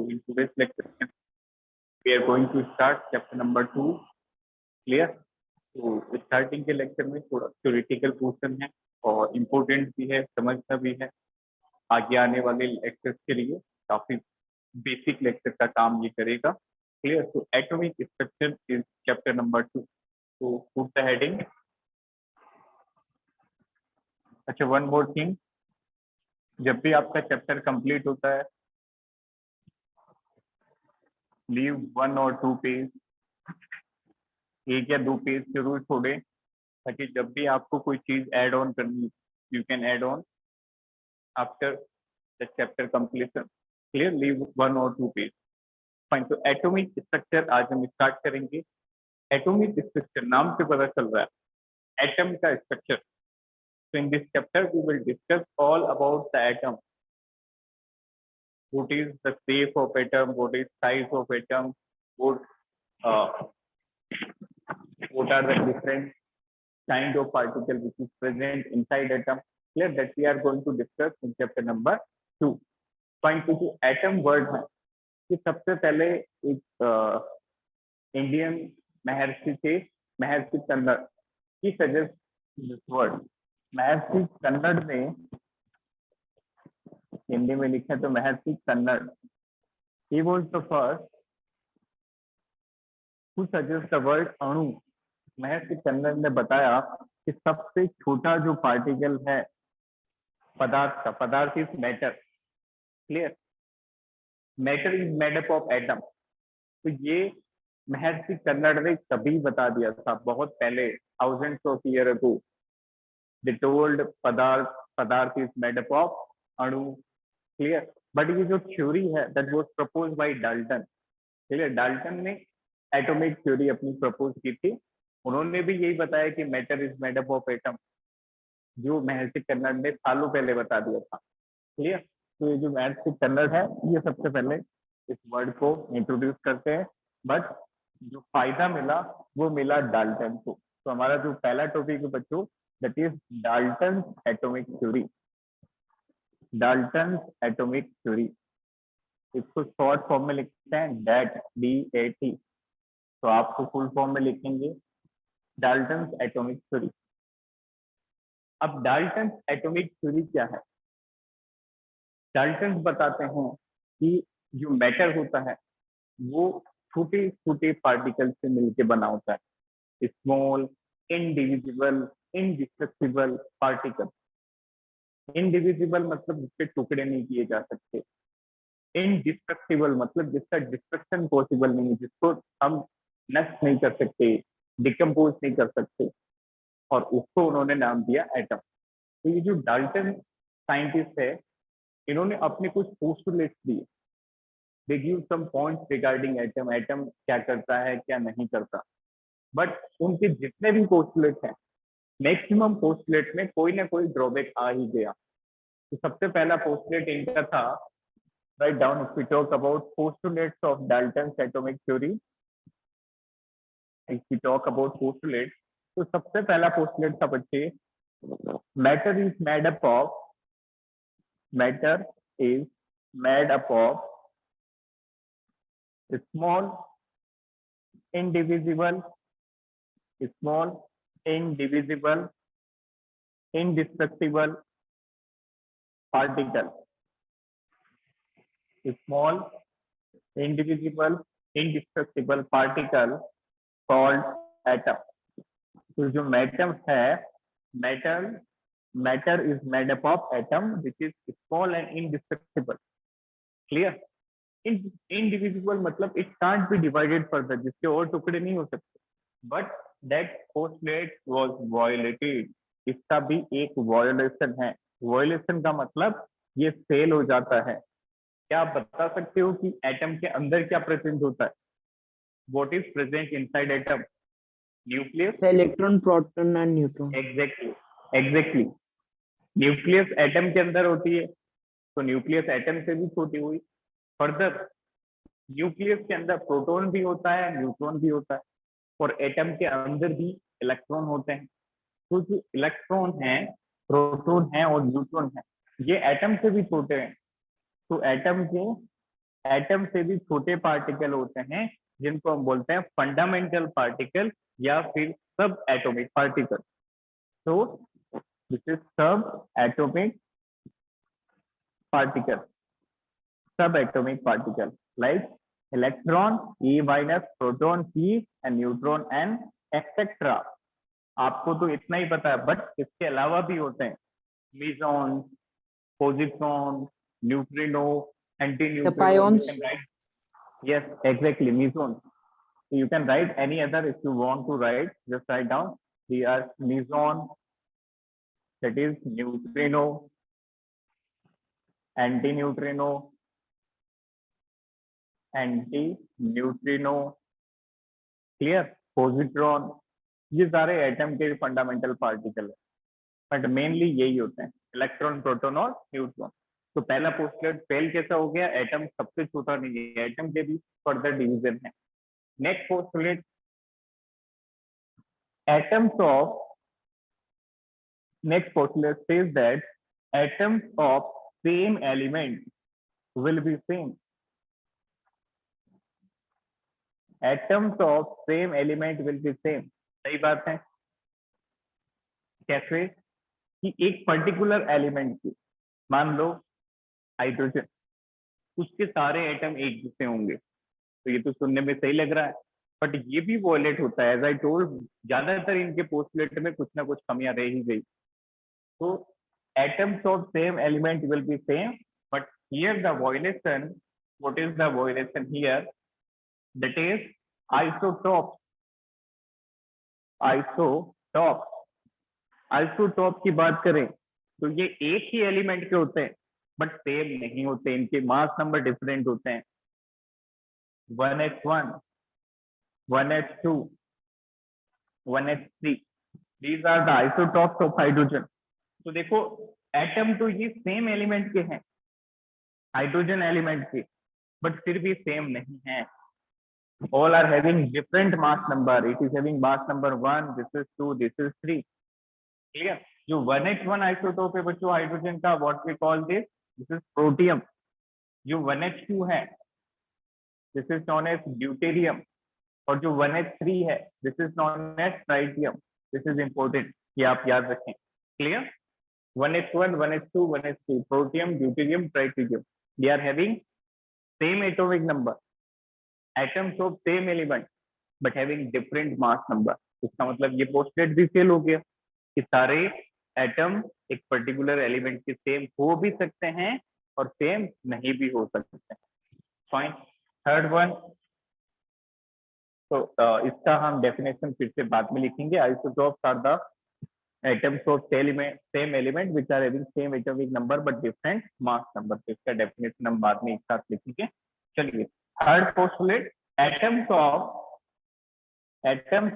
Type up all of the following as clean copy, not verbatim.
in today's lecture, we are going to start chapter number 2. Clear? तो starting के lecture में थोड़ा theoretical portion है और इम्पोर्टेंट भी है, समझना भी है। आगे आने वाले लेक्चर्स के लिए काफी बेसिक लेक्चर का काम ये करेगा। क्लियर? तो atomic structure is chapter number 2। तो पुट द हेडिंग। अच्छा, वन मोर थिंग, जब भी आपका चैप्टर कंप्लीट होता है, लीव 1 और 2 पेज, 1 या 2 पेज जरूर छोड़े, ताकि जब भी आपको कोई चीज ऐड ऑन करनी, you can add on after the chapter completion. Clear? Leave 1 और 2 पेज। फाइन। तो एटॉमिक स्ट्रक्चर आज हम स्टार्ट करेंगे। एटॉमिक स्ट्रक्चर नाम से पता चल रहा है एटम का structure. So in this chapter we will discuss all about the atom. What is the shape of atom? What is size of atom? What are the different kind of particle which is present inside atom? Clear? That we are going to discuss in chapter number 2. Point to atom word है कि सबसे पहले एक Indian महर्षि थे, महर्षि कन्नड़ की suggest this word. महर्षि कन्नड़ ने हिंदी में लिखा तो महर्षि Kannada, he was the first who suggest the word अणु। महर्षि कन्नड़ ने बताया कि सबसे छोटा जो पार्टिकल है पदार्थ का, पदार्थ is matter. Clear? Matter is made up of atom. तो ये महर्षि कन्नड़ ने कभी बता दिया था, बहुत पहले, thousands of year ago. They told पदार्थ is made up of अणु। क्लियर? बट ये जो थ्योरी है that was proposed by Dalton. Clear? Dalton ने एटॉमिक थ्योरी अपनी प्रपोज की थी। उन्होंने भी यही बताया कि matter is made up of atom, जो महर्षि कन्नड़ ने सालों पहले बता दिया था। क्लियर? तो ये जो महर्षि कन्नड़ है, ये सबसे पहले इस वर्ड को इंट्रोड्यूस करते हैं, बट जो फायदा मिला वो मिला डाल्टन को। तो हमारा जो पहला टॉपिक है बच्चों, that is Dalton's atomic theory. Dalton's atomic theory, इसको शॉर्ट फॉर्म में लिखते हैं DAT, DAT। तो आपको फुल फॉर्म में लिखेंगे डाल्टन्स एटॉमिक थ्योरी। अब डाल्टन्स एटॉमिक थ्योरी क्या है? डाल्टन्स बताते हैं कि जो मैटर होता है वो छोटे छोटे पार्टिकल से मिलकर बना होता है। Small indivisible indestructible particle. Indivisible मतलब जिसके टुकड़े नहीं किए जा सकते, इनडिस्ट्रक्टिबल मतलब जिसका डिस्ट्रक्शन पॉसिबल नहीं है, जिसको हम नष्ट नहीं कर सकते, डिकम्पोज नहीं कर सकते, और उसको उन्होंने नाम दिया एटम। तो ये जो डाल्टन साइंटिस्ट है, इन्होंने अपने कुछ पोस्टुलेट्स दिए। They give some points regarding atom, atom क्या करता है क्या नहीं करता। बट उनके जितने भी पोस्टुलेट हैं, मैक्सिमम पोस्टुलेट में कोई ना कोई ड्रॉबैक आ ही गया। तो सबसे पहला पोस्टुलेट इनका था, write down, if we talk about postulates of Dalton's atomic theory, if we talk about postulate, तो सबसे पहला पोस्टुलेट था बच्चे, matter is made up of, matter is made up of small indivisible indestructible particle, small indivisible indestructible particle called atom। तो जो matter है, matter is made up of atom which is small and indestructible. Clear? Indivisible मतलब it can't be divided further, जिसके और टुकड़े नहीं हो सकते। But that postulate was violated. इसका भी एक वायोलेशन है। वायोलेशन का मतलब ये फेल हो जाता है। क्या आप बता सकते हो कि एटम के अंदर क्या प्रेजेंट होता है? What is present inside atom? Nucleus, electron, proton and neutron. Exactly. Nucleus atom के अंदर होती है, तो न्यूक्लियस एटम से भी छोटी हुई। फर्दर न्यूक्लियस के अंदर प्रोटॉन भी होता है, न्यूट्रॉन भी होता है, और एटम के अंदर भी इलेक्ट्रॉन होते हैं। तो जो इलेक्ट्रॉन है, प्रोटॉन है और न्यूट्रॉन है, ये एटम से भी छोटे हैं। तो एटम के एटम से भी छोटे पार्टिकल होते हैं जिनको हम बोलते हैं फंडामेंटल पार्टिकल या फिर सब एटॉमिक पार्टिकल। तो दिस इज सब एटॉमिक पार्टिकल, सब atomic particle like electron, E minus, proton, P and neutron and etcetera. आपको तो इतना ही पता है, बट इसके अलावा भी होते हैं मीजॉन, positron, neutrino, The anti-neutrino. You pions. can write, yes, exactly, meson. So you can write any other if you want to write. Just write down. They are meson, that is neutrino, anti-neutrino, anti-neutrino. Clear? Positron. ये सारे atom के fundamental particle है, but mainly यही होते हैं, electron, proton और neutron. तो पहला पोस्टलेट फेल कैसा हो गया, एटम सबसे छोटा नहीं है, एटम के भी फर्दर डिवीजन है। Next postulate, atoms of, next postulate says that atoms of same element will be same. Atoms of same element will be same, सही बात है। कैसे कि एक पर्टिकुलर एलिमेंट की, मान लो हाइड्रोजन, उसके सारे एटम एक जैसे होंगे, तो ये तो सुनने में सही लग रहा है, बट ये भी वॉयलेट होता है। एज आई टोल्ड, ज्यादातर इनके पोस्टलेट में कुछ ना कुछ कमियां रह ही गई। तो atoms of same element will be same, but here the violation, what is the violation here, that is isotope. Isotope, isotope की बात करें तो ये एक ही एलिमेंट के होते हैं बट सेम नहीं होते, इनके मास नंबर डिफरेंट होते हैं। 1s1, 1s2, 1s3, these are the isotopes of hydrogen। तो देखो, एटम तो ये सेम एलिमेंट के हैं, हाइड्रोजन एलिमेंट के, बट फिर भी सेम नहीं है। all are having different mass number, it is having mass number 1, this is 2, this is 3। Clear? जो 1h1 आइसोटोप है बच्चों हाइड्रोजन का, what we call this is protium. जो 1h2 है this is known as deuterium, और जो 1h3 है this is known as tritium. This is important, ये आप याद रखें। Clear? 1h1, 1h2, 1h3, protium, deuterium, tritium, they are having same atomic number, atoms of same element but having different mass number. इसका मतलब ये postulate भी fail हो गया कि सारे एटम एक पर्टिकुलर एलिमेंट के सेम हो भी सकते हैं और सेम नहीं भी हो सकते हैं। फाइन। थर्ड वन, तो इसका हम डेफिनेशन फिर से बाद में लिखेंगे। Isotopes are the atoms of same element which are having same atomic number but different mass number. तो इसका डेफिनेशन हम बाद में एक साथ लिखेंगे। चलिए, third postulate, atoms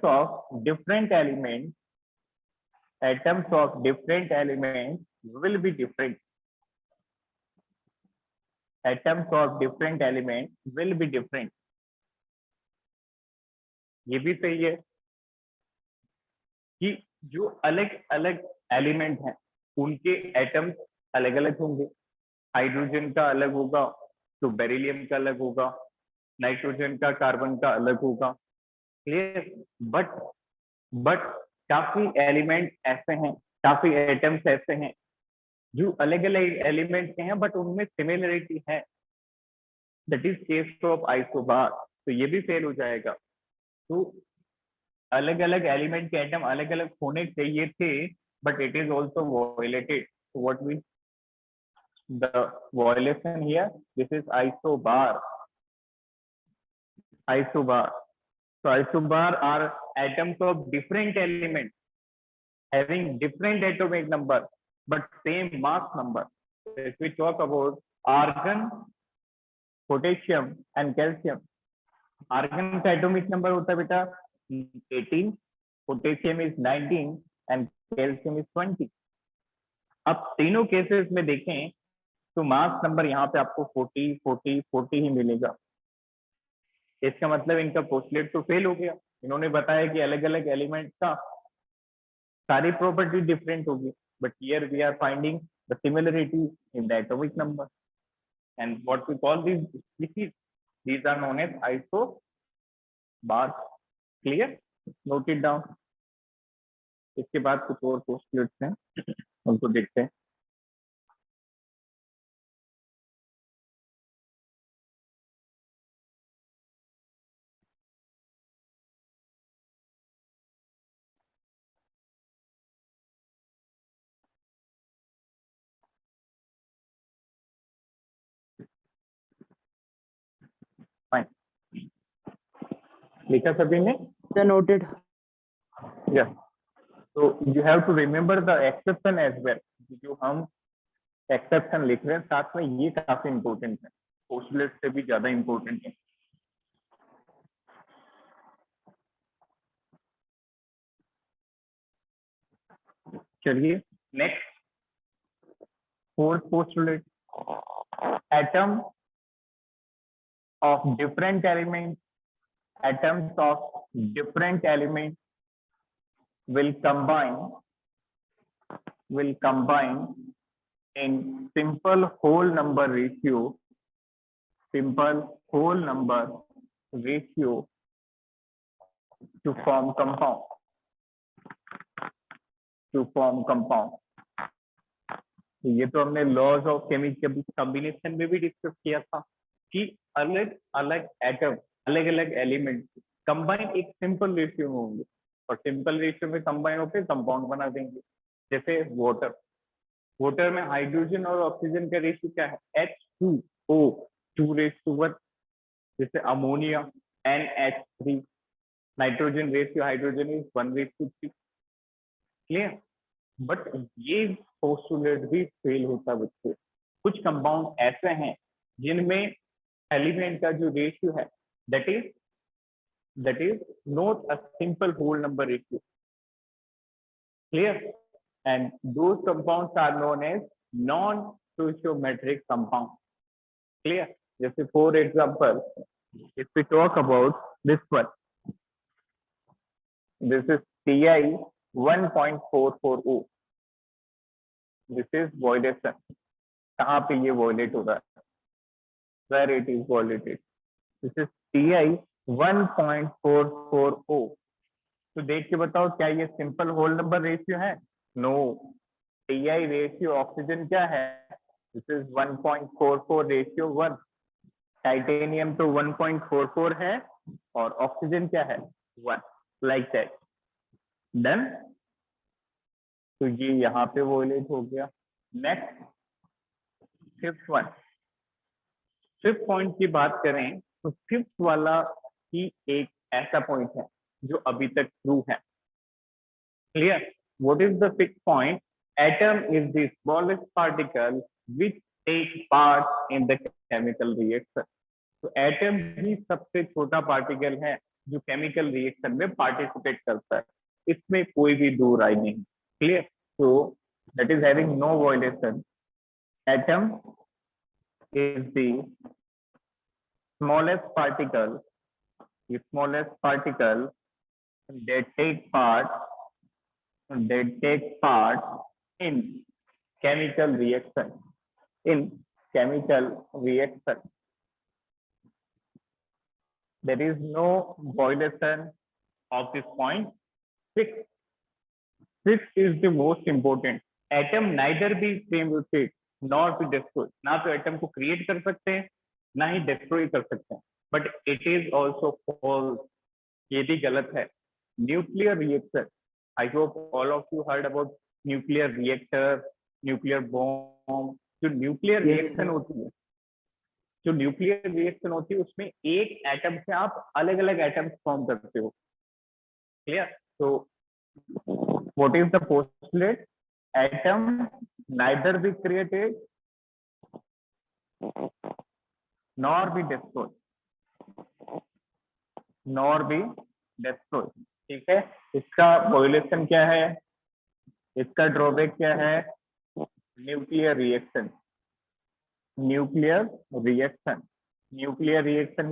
of different element, atoms of different elements will be different, atoms of different elements will be different। ये भी सही है कि जो अलग अलग एलिमेंट हैं उनके एटम्स अलग अलग होंगे। हाइड्रोजन का अलग होगा तो बेरिलियम का अलग होगा, नाइट्रोजन का, कार्बन का अलग होगा। क्लियर? बट काफी एलिमेंट ऐसे हैं, काफी एटम्स ऐसे हैं जो अलग अलग एलिमेंट के हैं बट उनमें सिमिलरिटी है, that is case of isobar. तो ये भी फेल हो जाएगा। तो अलग अलग एलिमेंट के एटम अलग अलग होने चाहिए थे but it is also violated. So what means the violation here? This is isobar, isobar। So isobar are atoms of different elements having different atomic number but same mass number। If we talk about argon, potassium and calcium, argon का atomic number होता है बेटा 18, potassium is 19 and calcium is 20। अब तीनों cases में देखें तो mass number यहाँ पे आपको 40, 40, 40 ही मिलेगा। इसका मतलब इनका पोस्टलेट तो फेल हो गया। इन्होंने बताया कि अलग अलग एलिमेंट का सारी प्रॉपर्टी डिफरेंट होगी, but here we are finding the similarity in the atomic number. and what we call these species, these are known as isobars. Clear? Note it down. इसके बाद कुछ और पोस्टलेट्स हैं, उनको देखते हैं. फाइन, लिखा सभी ने? The noted. Yes. So you have to remember the exception as well. जो हम एक्सेप्शन लिख रहे हैं साथ में ये काफी इंपॉर्टेंट है, पोस्टलेट से भी ज्यादा इंपॉर्टेंट है. चलिए next, fourth postulate, atom of different elements, atoms of different elements will combine in simple whole number ratio to form compound. ये तो हमने लॉज ऑफ केमिकल कॉम्बिनेशन में भी डिस्कस किया था कि अलग अलग एटम, अलग अलग एलिमेंट कंबाइन एक सिंपल रेशियो में होंगे और सिंपल रेशियो में कंबाइन होकर कंपाउंड बना देंगे. जैसे वाटर में हाइड्रोजन और ऑक्सीजन का रेशियो क्या है? H2O 2:1. जैसे ammonia NH3, nitrogen ratio hydrogen is 1:3. Clear? But ये पोस्टुलेट भी फेल होता है बच्चे. कुछ कंपाउंड ऐसे हैं जिनमें एलिमेंट का जो रेशियो है that is not a simple whole number ratio. Clear? And those compounds are known as non-stoichiometric compounds. Clear? Just for example, if we talk about this one, this is Ti 1.44O. This is violation. कहाँ पे ये violate हो रहा है? Where it is violated? This is Ti 1.44O. तो देख के बताओ क्या ये सिंपल होल नंबर रेशियो है? नो. Ti रेशियो ऑक्सीजन क्या है? This is 1.44 ratio 1. टाइटेनियम तो 1.44 है और ऑक्सीजन क्या है? 1. Like that. डन. तो ये यहाँ पे वोलेट हो गया. नेक्स्ट, फिफ्थ पॉइंट की बात करें तो फिफ्थ वाला ही एक ऐसा पॉइंट है जो अभी तक ट्रू है. Clear? What is the fifth point? Atom is the smallest particle which take part in the chemical reaction. तो एटम ही सबसे छोटा पार्टिकल है जो केमिकल रिएक्शन में पार्टिसिपेट करता है. इसमें कोई भी दो राय नहीं. Clear? so that is having no violation. Atom is the smallest particle that take part in chemical reaction. There is no violation of this point. Sixth is the most important. Atom neither be same with it nor be destroyed. ना तो atom को create कर सकते हैं ना ही destroy कर सकते हैं. But it is also false. ये भी गलत है. Nuclear reactor, I hope all of you heard about nuclear reactor, nuclear bomb. जो न्यूक्लियर रिएक्शन होती है उसमें एक एटम से आप अलग अलग एटम्स फॉर्म करते हो. क्लियर? तो what is the postulate? Atom neither be created nor be destroyed. ठीक है? इसका वायोलेशन क्या है? इसका ड्रॉबैक क्या है? न्यूक्लियर रिएक्शन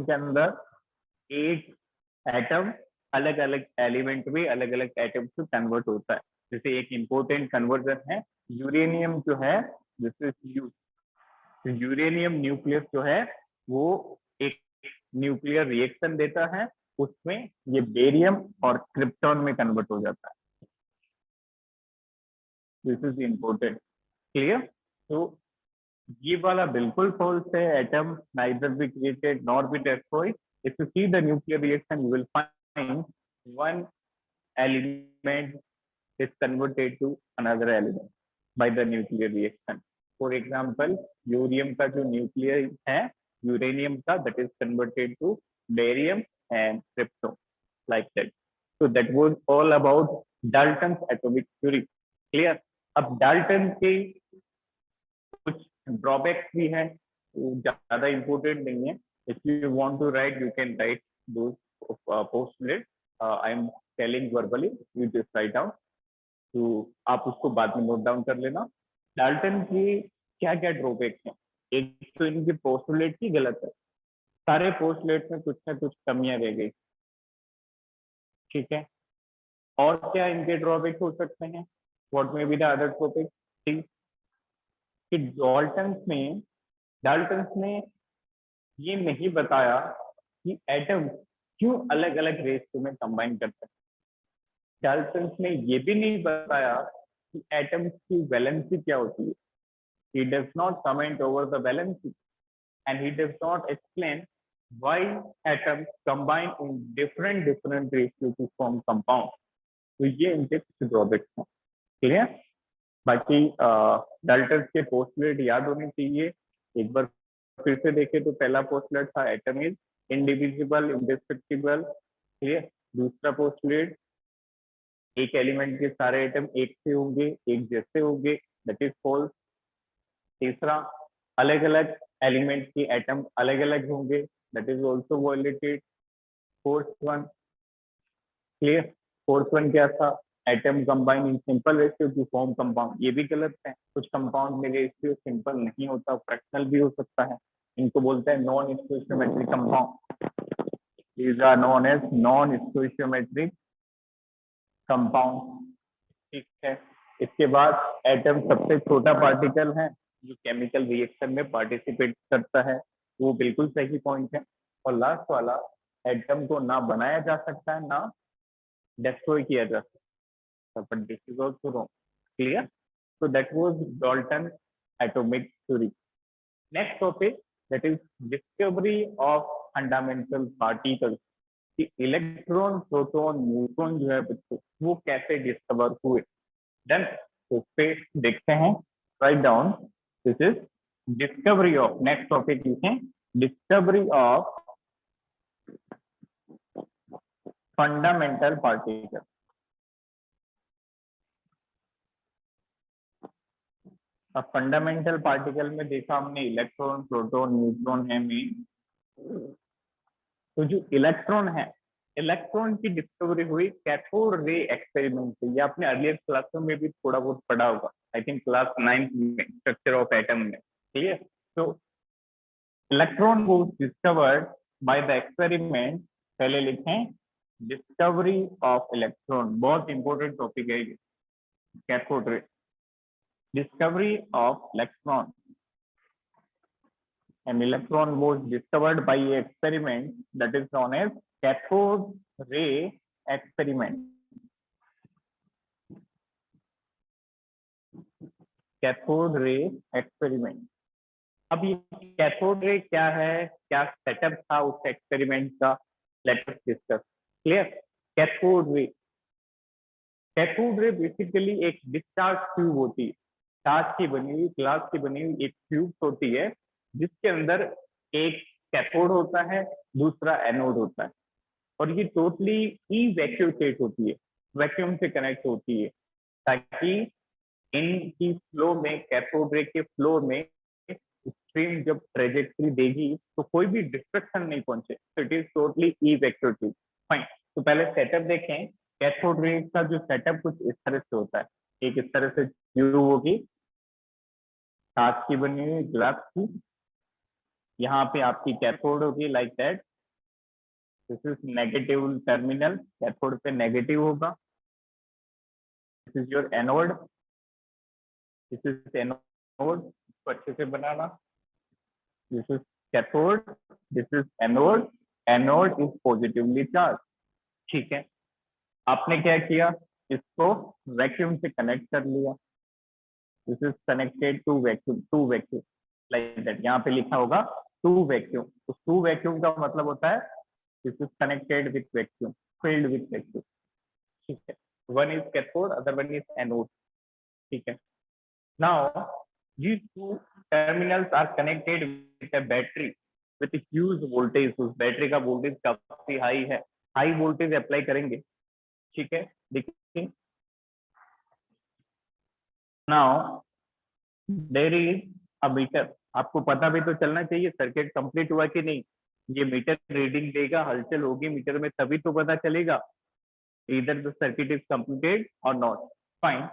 के अंदर एक एटम अलग अलग एलिमेंट में अलग अलग एटम से कन्वर्ट होता है. जैसे एक इंपॉर्टेंट कन्वर्जन है यूरेनियम जो है, this is use. Uranium nucleus जो है वो एक न्यूक्लियर रिएक्शन देता है, उसमें ये बेरियम और क्रिप्टॉन में कन्वर्ट हो जाता है। This is important, clear. तो ये वाला बिल्कुल फॉल्स है, atom neither be created nor be destroyed. If you see the nuclear reaction, you will find one element is converted to another element by the nuclear reaction. For example, यूरियम का जो nuclear है uranium का, that is converted to barium and krypton, like that. So that was all about Dalton's atomic theory. Clear? अब Dalton के कुछ drawbacks भी हैं, ज्यादा इंपॉर्टेंट नहीं है। If you want to write you can write those postulate, I am telling verbally, you just write down, तो आप उसको बाद में नोट डाउन कर लेना। डाल्टन की क्या क्या ड्रॉबैक्स हैं? एक तो इनकी पोस्टुलेट ही गलत है, सारे पोस्टुलेट में कुछ ना कुछ कमियां रह गई, ठीक है। और क्या इनके ड्रॉबैक हो सकते हैं? What may be the other drawback? कि डाल्टन्स ने ये नहीं बताया कि एटम क्यों अलग अलग रेशियो में कंबाइन करते हैं। डाल्टन्स ने ये भी नहीं बताया कि एटम्स की वैलेंसी क्या होती है। He does not comment over the valency and he does not explain why atoms combine in different ratios to form compound. तो ये इनके कुछ ड्रॉबैक्स हैं, क्लियर। बाकी डाल्टन के पोस्टुलेट याद होने चाहिए। एक बार फिर से देखें तो पहला पोस्टुलेट था atom is indivisible indestructible, clear. दूसरा पोस्टुलेट एक एलिमेंट के सारे एटम एक से होंगे, एक जैसे होंगे, दैट इज फॉल्स। तीसरा अलग अलग एलिमेंट के एटम अलग अलग होंगे, that is also violated. Fourth one, clear. Fourth one क्या था? Atom combine in simple ratio two form compound, ये भी गलत है। कुछ कंपाउंड में रेशियो सिंपल नहीं होता, फ्रैक्शनल भी हो सकता है, इनको बोलते हैं non स्टोइशियोमेट्रिक compound. these are known as non स्टोइशियोमेट्रिक compound, ठीक है। इसके बाद एटम सबसे छोटा पार्टिकल है जो केमिकल रिएक्शन में पार्टिसिपेट करता है, वो बिल्कुल सही पॉइंट है। और लास्ट वाला, एटम को ना बनाया जा सकता है ना डिस्ट्रॉय किया जा सकता, but this is also wrong, clear. So that was Dalton atomic theory. Next topic, that is discovery of fundamental particles. कि इलेक्ट्रॉन, प्रोटॉन, न्यूट्रॉन जो है बच्चों, वो कैसे डिस्कवर हुए। देन उस पे देखते हैं, write down, this is discovery of, next topic लिखें, डिस्कवरी ऑफ फंडामेंटल पार्टिकल। अब फंडामेंटल पार्टिकल में देखा हमने इलेक्ट्रॉन, प्रोटॉन, न्यूट्रॉन है मेन। तो जो इलेक्ट्रॉन है, इलेक्ट्रॉन की डिस्कवरी हुई कैथोड रे एक्सपेरिमेंट से। ये आपने अर्लियर क्लासों में भी थोड़ा बहुत पढ़ा होगा, आई थिंक क्लास 9th में, स्ट्रक्चर ऑफ एटम में, क्लियर। तो electron was discovered by the experiment, पहले लिखें डिस्कवरी ऑफ इलेक्ट्रॉन, बहुत इंपॉर्टेंट टॉपिक है ये, cathode ray, discovery of electron. An electron was discovered by an experiment that is known as cathode ray experiment. Cathode ray experiment. अब ये cathode ray क्या है, क्या सेटअप था उस एक्सपेरिमेंट का, let us discuss, clear. Cathode ray, cathode ray basically एक discharge tube होती है, कांच की बनी हुई, ग्लास की बनी हुई एक ट्यूब होती है, जिसके अंदर एक कैथोड होता है, दूसरा एनोड होता है, और ये टोटली इवैक्यूएटेड होती है, वैक्यूम से कनेक्ट होती है, ताकि इनकी फ्लो में, कैथोड रे के फ्लो में स्ट्रीम जब ट्रेजेक्टरी देगी तो कोई भी डिस्ट्रक्शन नहीं पहुंचे, तो it is totally evacuated. Fine, तो पहले सेटअप देखें। कैथोड रे का जो सेटअप कुछ इस तरह से होता है, एक इस तरह से ट्यूब होगी, कांच की बनी हुई, ग्लास की, यहाँ पे आपकी कैथोड होगी like that, this is negative terminal, cathode पे नेगेटिव होगा, this is your anode, this is anode, इसको अच्छे से बनाना। This is cathode, this is anode, anode is positively charge. ठीक है, आपने क्या किया, इसको वैक्यूम से कनेक्ट कर लिया, this is connected to vacuum, to vacuum like that, यहाँ पे लिखा होगा टू वैक्यूम, तो टू वैक्यूम का मतलब होता है this is connected with vacuum, filled with vacuum. ठीक है, one is cathode, other one is anode. ठीक है, now these two terminals are connected with a battery with a huge voltage, उस बैटरी का वोल्टेज काफी हाई है, high voltage apply करेंगे। ठीक है, देखिए now there is a meter, आपको पता भी तो चलना चाहिए सर्किट कंप्लीट हुआ कि नहीं, ये मीटर रीडिंग देगा, हलचल होगी मीटर में तभी तो पता चलेगा इधर द सर्किट इज कंप्लीटेड और नॉट। फाइन,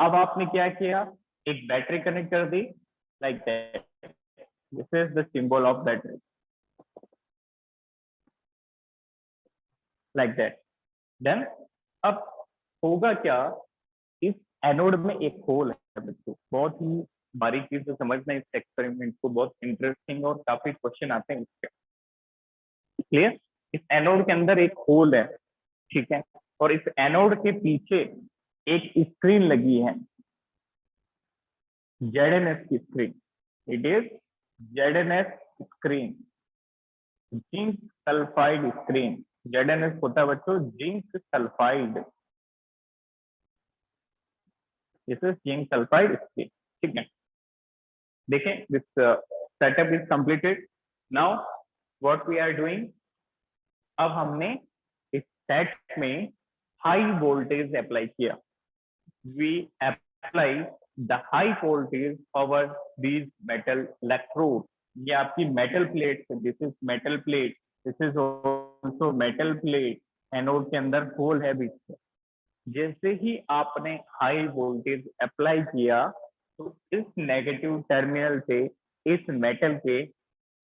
अब आपने क्या किया, एक बैटरी कनेक्ट कर दी like that, this is the symbol of battery like that. Then अब होगा क्या, इस एनोड में एक होल है बच्चों, बहुत ही बारीकी से समझना इस एक्सपेरिमेंट को, बहुत इंटरेस्टिंग और काफी क्वेश्चन आते हैं इसके। क्लियर, इस एनोड के अंदर एक होल है। ठीक है, और इस एनोड के पीछे एक स्क्रीन लगी है, ZNS की screen, it is ZNS screen, zinc sulphide screen. ZNS होता है बच्चों zinc sulphide, this is zinc sulphide screen. ठीक है, देखें this setup is completed. Now what we are doing, अब हमने इस सेट में हाई वोल्टेज अप्लाई किया, we apply the high voltage over these metal electrode, ये आपकी मेटल प्लेट है, this is metal plate, this is also metal plate, anode के अंदर होल है बीच में। जैसे ही आपने हाई वोल्टेज अप्लाई किया तो इस नेगेटिव टर्मिनल से इस मेटल के,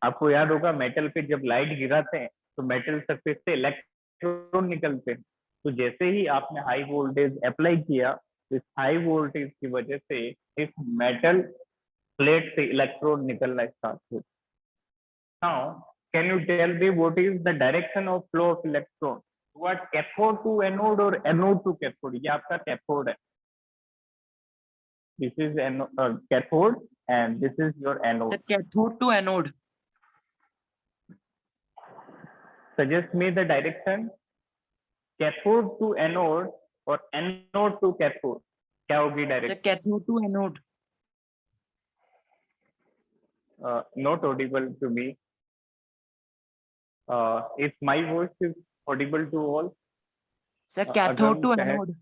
आपको याद होगा मेटल पे जब लाइट गिराते हैं तो मेटल सरफेस से इलेक्ट्रॉन निकलते हैं, तो जैसे ही आपने हाई वोल्टेज अप्लाई किया तो इस हाई वोल्टेज की वजह से इस मेटल प्लेट से इलेक्ट्रॉन निकलना स्टार्ट हो। Now can you tell me what is the direction of flow of electron, what cathode to anode और एनोड टू कैथोड, ये आपका कैथोड है, this is an cathode and this is your anode. The cathode to anode. Suggest me the direction, cathode to anode or anode to cathode, क्या होगी The direction? cathode to anode. Not audible to me. If my voice is audible to all, The cathode to anode.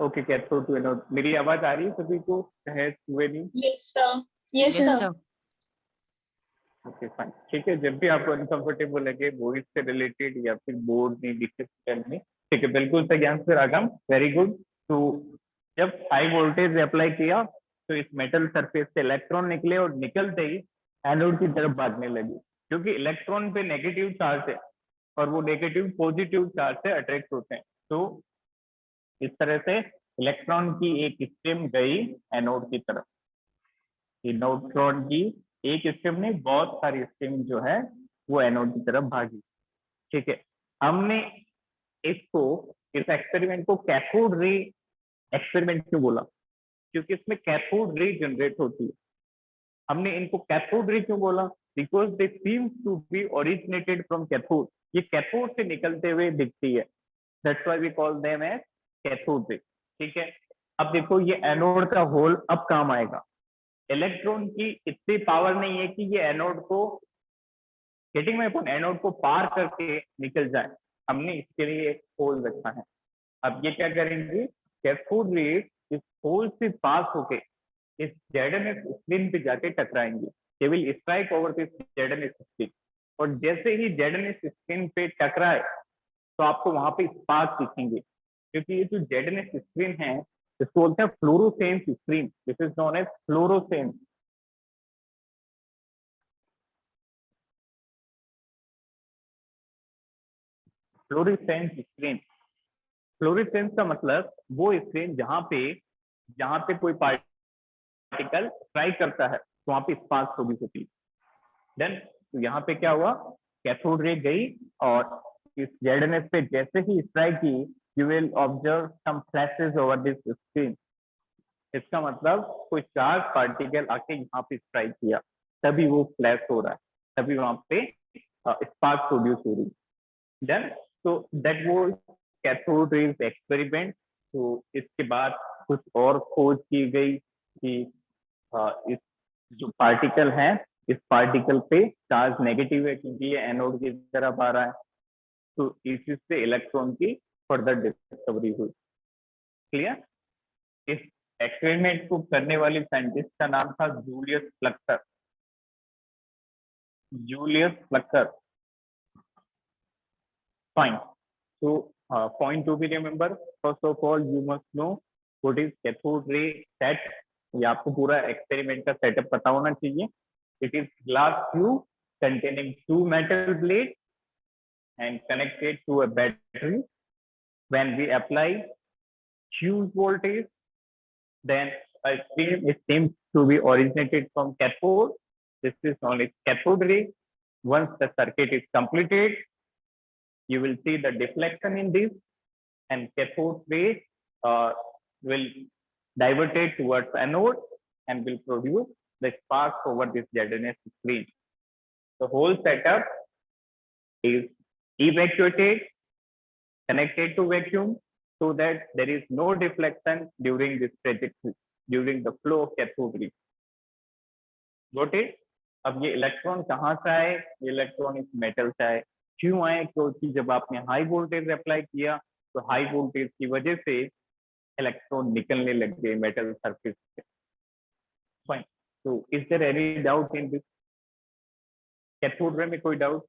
Okay, cathode to anode, मेरी आवाज आ रही है सभी को, कहे हुए नहीं? Yes, sir. Yes, sir. Okay fine, ठीक है, जब भी आपको अनकंफर्टेबल लगे वॉइस से रिलेटेड या फिर बोर्ड में डिस्कस करने, ठीक है, बिल्कुल सही आंसर आगम, वेरी गुड। तो जब हाई वोल्टेज अप्लाई किया तो इस मेटल सरफेस से इलेक्ट्रॉन निकले और निकलते ही एनोड की तरफ भागने लगे, क्योंकि इलेक्ट्रॉन पे नेगेटिव चार्ज है और वो नेगेटिव पॉजिटिव चार्ज से अट्रैक्ट होते हैं, तो इस तरह से इलेक्ट्रॉन की एक स्ट्रीम गई एनोड की तरफ, इलेक्ट्रॉन की एक स्ट्रीम ने बहुत सारी स्ट्रीम जो है वो एनोड की तरफ भागी। ठीक है, हमने इसको, इस एक्सपेरिमेंट को कैथोड रे एक्सपेरिमेंट क्यों बोला, क्योंकि इसमें कैथोड रे जनरेट होती है। हमने इनको कैथोड रे क्यों बोला, because they seem to be originated from cathode, ये कैथोड से निकलते हुए दिखती है, that's why we call them as cathode ray. ठीक है, अब देखो ये एनोड का होल अब काम आएगा, इलेक्ट्रॉन की इतनी पावर नहीं है कि ये एनोड को, गेटिंग माय पॉइंट, एनोड को पार करके निकल जाए, हमने इसके लिए एक होल रखा है। अब ये क्या करेंगे, कैथोड रे इस होल से पास होके इस ZNS स्क्रीन पे जाके टकराएंगे, they will strike over this ZNS screen, और जैसे ही ZNS स्क्रीन पे टकराए तो आपको वहां पे स्पार्क दिखेंगे, क्योंकि ये जो ZNS स्क्रीन है इसको बोलते हैं fluorescence screen, this is known as fluorescence. Fluorescence screen, fluorescence का मतलब वो स्क्रीन जहां पे कोई पार्टिकल स्ट्राइक करता है तो वहां पे स्पार्क प्रोड्यूस होती है। देन तो यहाँ पे क्या हुआ, कैथोड रे गई और इस ZNS पे जैसे ही स्ट्राइक की, you will observe some flashes over this screen. इसका मतलब कोई चार्ज पार्टिकल आके यहाँ पे स्ट्राइक किया, तभी वो फ्लैश हो रहा है, तभी वहां पे स्पार्क प्रोड्यूस हो रही है। देन तो दैट वो कैथोड रेज एक्सपेरिमेंट। तो इसके बाद कुछ और खोज की गई कि इस जो पार्टिकल है, इस पार्टिकल पे चार्ज नेगेटिव है क्योंकि ये एनोड की तरफ आ रहा है, तो इस चीज से इलेक्ट्रॉन की फर्दर डिस्कवरी हुई। क्लियर? इस एक्सपेरिमेंट को करने वाली साइंटिस्ट का नाम था Julius Plucker. Julius Plucker. Fine. So point to be remember, first of all you must know what is cathode ray set। ये आपको पूरा एक्सपेरिमेंट का सेटअप पता होना चाहिए। It is glass tube containing two metal plates and connected to a battery. When we apply huge voltage, then a stream seems to be originated from cathode. This is known as cathode ray. Once the circuit is completed, you will see the deflection in this, and cathode ray will divert it towards anode and will produce the sparks over this ZNS screen. The whole setup is evacuated, connected to vacuum, so that there is no deflection during this trajectory, during the flow of cathode ray. Got it? अब ये electron कहाँ से आए? ये electron इस metal से आए। क्यों आए? क्योंकि जब आपने हाई वोल्टेज अप्लाई किया तो हाई वोल्टेज की वजह से इलेक्ट्रॉन निकलने लग गए मेटल सरफेस से। फाइन। तो is there any doubt in this? Cathode ray में कोई doubt?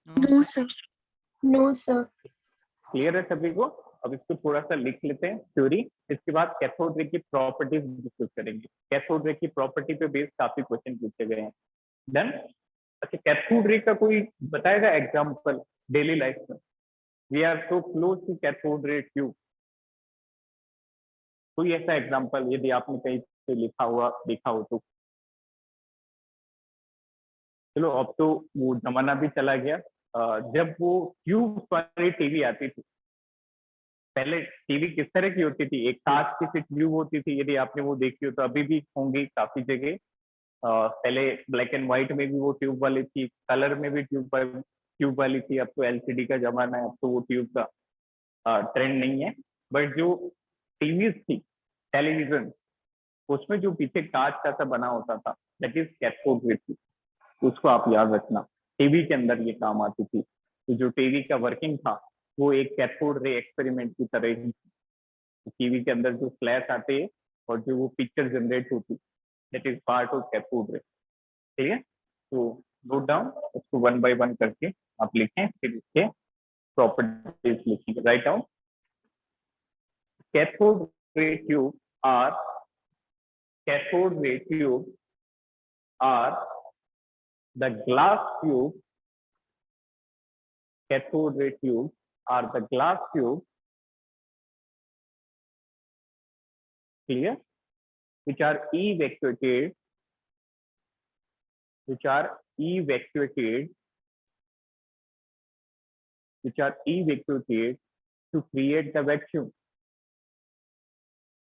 No, sir. No, sir. Clear है सभी को? अब इसको थोड़ा सा लिख लेते हैं थ्योरी, इसके बाद कैथोड रे की प्रॉपर्टीज डिस्कस करेंगे। कैथोड रे की प्रॉपर्टी पे बेस्ड काफी क्वेश्चन पूछे गए हैं। डन? अच्छा, कैथोड रे का कोई बताएगा एग्जांपल डेली लाइफ में? We are so close to cathode ray tube. कोई ऐसा एग्जांपल यदि आपने कहीं पे लिखा हुआ देखा हो तो? चलो अब तो वो जमाना भी चला गया। जब वो ट्यूब वाली टीवी आती थी, पहले टीवी किस तरह की होती थी? एक कांच की सी ट्यूब होती थी, यदि आपने वो देखी हो तो अभी भी होंगी काफी जगह। पहले ब्लैक एंड व्हाइट में भी वो ट्यूब वाली थी, कलर में भी ट्यूब वाली थी। अब तो LCD का जमाना है, अब तो वो ट्यूब का ट्रेंड नहीं है। बट जो टीवी थी, टेलीविजन, उसमें जो पीछे कांच का सा बना होता था, that is cathode ray tube. उसको आप याद रखना, टीवी के अंदर ये काम आती थी। तो जो टीवी का वर्किंग था वो एक कैथोड रे एक्सपेरिमेंट की तरह ही। टीवी के अंदर जो फ्लैश आते हैं और जो वो पिक्चर जनरेट होती, that is part of cathode ray. ठीक है? तो नोट डाउन, उसको वन बाय वन करके आप लिखें, फिर इसके प्रॉपर्टीज लिखेंगे। Write down. Cathode ray tube are cathode ray tube are the glass tube. Cathode ray tubes are the glass tube, clear, which are evacuated, which are evacuated to create the vacuum,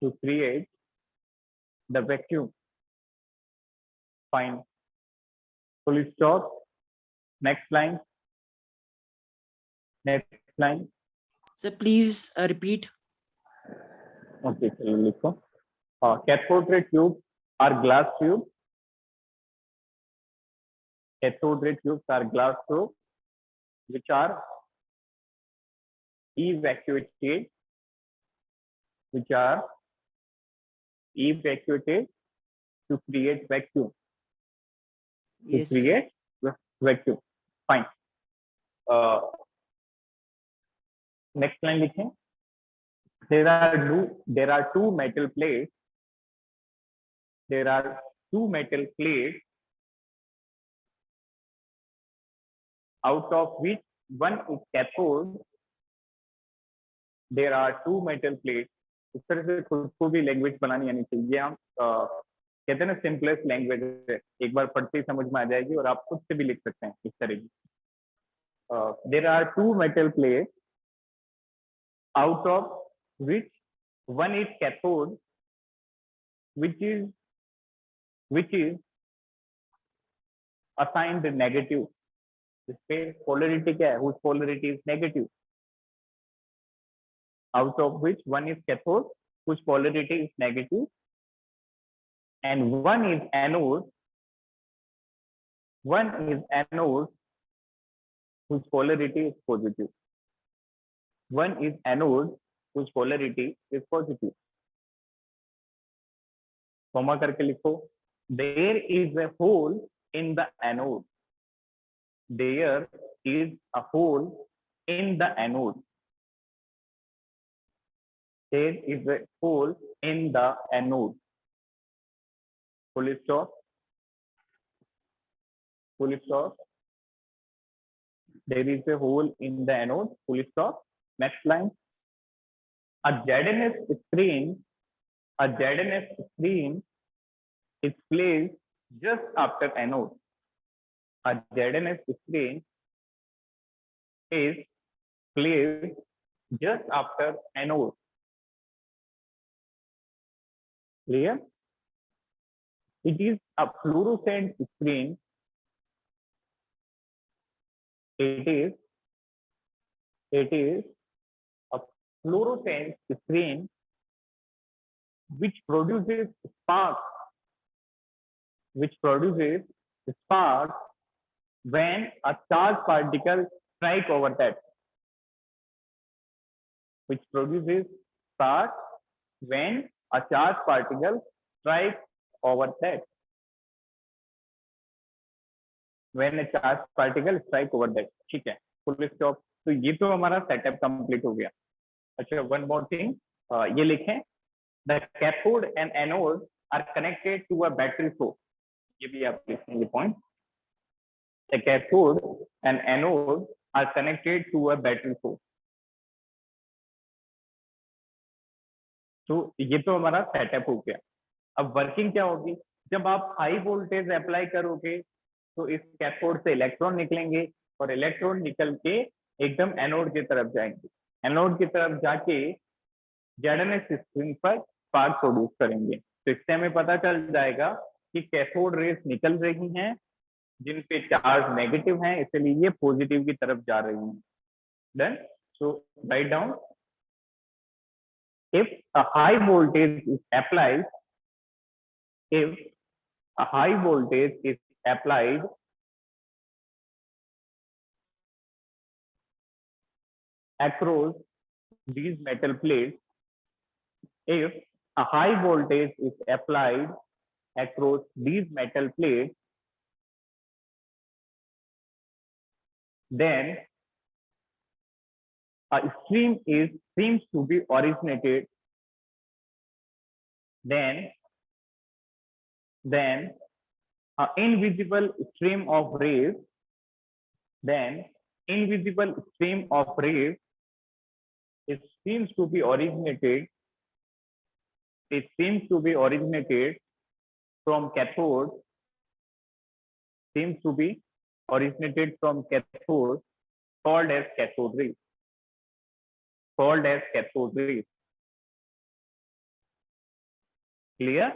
to create the vacuum. Fine. Full stop. Next line. Next line. Sir, please repeat. Okay, चलिए लिखो। Cathode ray tubes are glass tubes. Cathode ray tubes are glass tubes which are evacuated, to create vacuum. Yes. To create vacuum. Fine. Next line लिखें। There are two metal plates. There are two metal plates, out of which one is cathode. There are two metal plates. इस तरह से खुद को भी language बनानी आनी चाहिए। हम कहते हैं ना सिंपलेस्ट लैंग्वेज है, एक बार पढ़ते ही समझ में आ जाएगी और आप खुद से भी लिख सकते हैं इस तरह की। There are two metal plates out of which one is cathode, which is assigned negative. इसके polarity क्या है? Whose polarity is negative? Out of which one is cathode, whose polarity is negative, and one is anode. One is anode, whose polarity is positive. One is anode, whose polarity is positive. Comma करके लिखो. There is a hole in the anode. There is a hole in the anode. There is a hole in the anode. Full stop. Full stop. There is a hole in the anode. Full stop. Next line. A ZNS screen. A ZNS screen is placed just after anode. A ZNS screen is placed just after anode. Clear? It is a fluorescent screen. It is a fluorescent screen which produces sparks. Which produces sparks when a charged particle strike over that. Which produces sparks when a charged particle strike over that. When a charged particle strike over that. ठीक है, full stop. तो ये तो हमारा setup complete हो गया. अच्छा, one more thing, ये लिखें, the cathode and anode are connected to a battery source. ये भी आप लिखेंगे point. The cathode and anode are connected to a battery source. तो ये तो हमारा सेटअप हो गया. अब वर्किंग क्या होगी? जब आप हाई वोल्टेज अप्लाई करोगे तो इस कैथोड से इलेक्ट्रॉन निकलेंगे और इलेक्ट्रॉन निकल के एकदम एनोड की तरफ जाएंगे. एनोड की तरफ जाके ZNS स्क्रीन पर स्पार्क प्रोड्यूस करेंगे. तो इससे हमें पता चल जाएगा कि कैथोड रेस निकल रही हैं जिन पे चार्ज नेगेटिव है, इसलिए ये पॉजिटिव की तरफ जा रही हैं. Done. So write down. If a high voltage is applied, if a high voltage is applied across these metal plates, if a high voltage is applied across these metal plates, then a stream seems to be originated. Then an invisible stream of rays. Then invisible stream of rays. It seems to be originated. It seems to be originated from cathode. Seems to be originated from cathode, called as cathode rays. Called as cathode rays. Clear?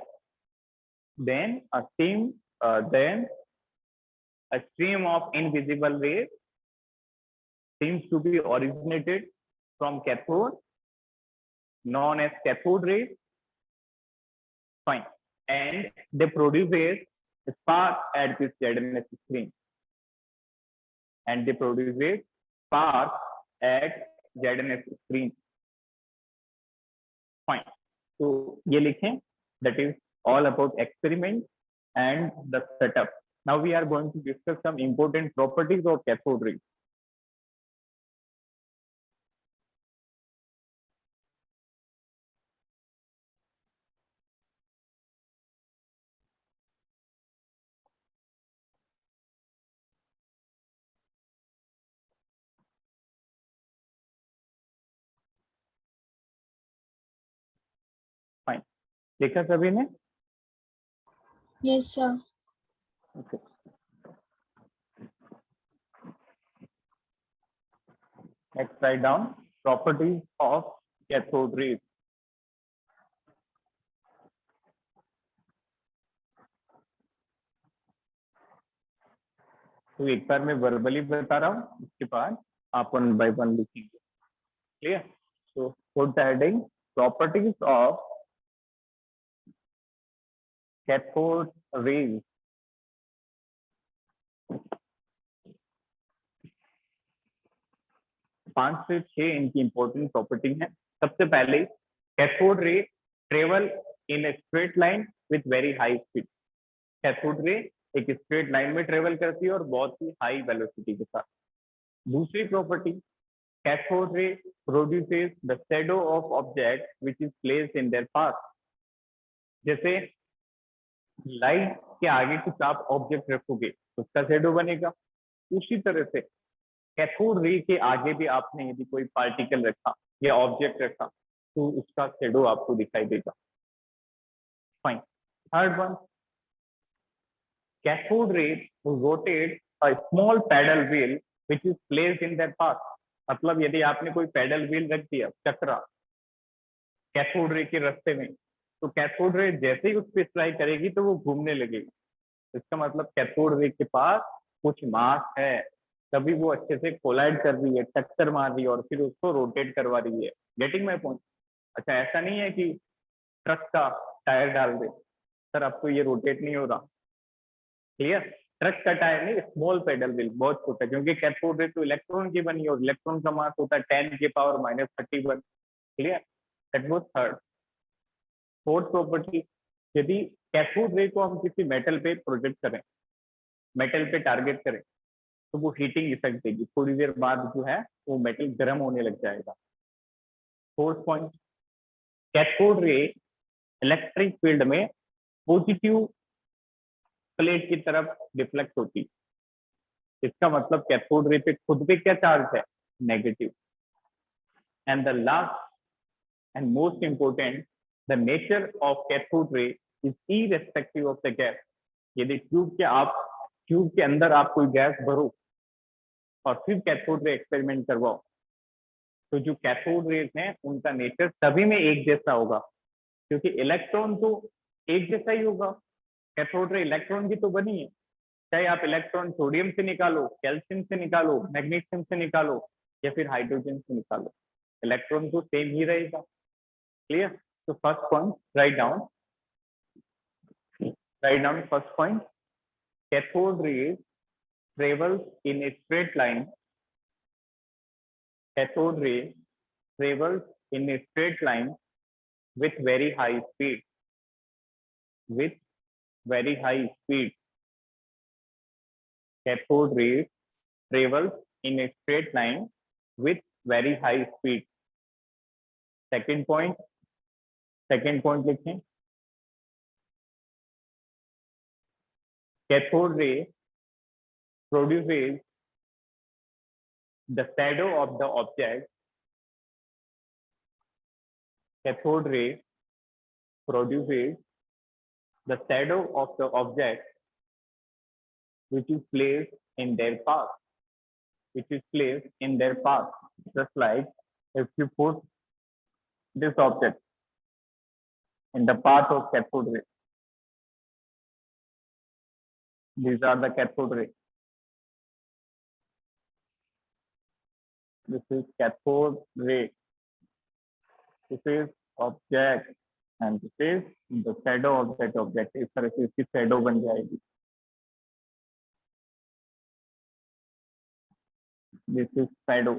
Then a stream of invisible rays seems to be originated from cathode, known as cathode rays. Fine. And they produce a spark at this ZNS screen. And they produce a spark at ZNS screen. Fine. So ये लिखें. That is all about experiment and the setup. Now we are going to discuss some important properties of cathode rays. Fine. देखा सभी ने? Yes, sir. Okay. Next, write down properties of cathode rays. तो एक बार मैं verbally बता रहा हूँ, उसके बाद आप 1 by 1 लिखेंगे। Clear? So put the heading properties of cathode rays. पांच से छह इनकी इंपॉर्टेंट प्रॉपर्टी है। सबसे पहले cathode ray travel in a straight line with very high speed. Cathode ray एक स्ट्रेट लाइन में ट्रेवल करती है और बहुत ही हाई वेलोसिटी के साथ। दूसरी property, cathode ray produces the shadow of object which is placed in their path. जैसे लाइट के आगे कुछ आप ऑब्जेक्ट रखोगे तो उसका शैडो बनेगा, उसी तरह से कैथोड रे के आगे भी आपने यदि कोई पार्टिकल रखा या ऑब्जेक्ट रखा तो उसका शैडो आपको दिखाई देगा। Fine. Third one, cathode ray rotate a small paddle wheel which is placed in that path. मतलब यदि आपने कोई पैडल व्हील रख दिया, चक्रा, कैथोड रे के रास्ते में, तो कैथोड रे जैसे ही उस पर स्ट्राइक करेगी तो वो घूमने लगेगी। इसका मतलब कैथोड रे के पास कुछ मास है, तभी वो अच्छे से कोलाइड कर रही है, टक्कर मार रही है और फिर उसको रोटेट करवा रही है। Getting my point? अच्छा, ऐसा नहीं है कि ट्रक का टायर डाल दे, सर अब तो ये रोटेट नहीं हो रहा। क्लियर? ट्रक का टायर नहीं, स्मॉल पेडल व्हील, बहुत छोटा, क्योंकि कैथोड रे तो इलेक्ट्रॉन की बनी है और इलेक्ट्रॉन का मास होता है 10⁻31। Clear? That was third. Fourth property, यदि कैथोड रे को हम किसी मेटल पे प्रोजेक्ट करें, मेटल पे टारगेट करें, तो वो हीटिंग इफेक्ट देगी, थोड़ी देर बाद जो है वो मेटल गर्म होने लग जाएगा। Fourth point, cathode ray electric field में पॉजिटिव प्लेट की तरफ डिफ्लेक्ट होती। इसका मतलब कैथोड रे पे खुद पे क्या चार्ज है? Negative. And the last and most important, the nature of cathode रे is irrespective of the gas. यदि ट्यूब के अंदर आप कोई गैस भरो और फिर कैथोड रे एक्सपेरिमेंट करवाओ, तो जो कैथोड रेज हैं उनका नेचर सभी में एक जैसा होगा, क्योंकि इलेक्ट्रॉन तो एक जैसा ही होगा। कैथोड रे इलेक्ट्रॉन की तो बनी है, चाहे आप इलेक्ट्रॉन सोडियम से निकालो, कैल्शियम से निकालो, मैग्नीशियम से निकालो या फिर हाइड्रोजन से निकालो, इलेक्ट्रॉन तो सेम ही रहेगा। क्लियर? तो first point write down first point, cathode rays travels in a straight line. Cathode ray travels in a straight line with very high speed. With very high speed. Cathode ray travels in a straight line with very high speed. Second point लिखें, cathode ray produces the shadow of the object. Cathode ray produces the shadow of the object which is placed in their path. Just like if you put this object in the path of cathode ray. These are the cathode ray. This is cathode ray. This is object and this is the shadow of that object. इस तरह से इसकी shadow बन जाएगी। This is shadow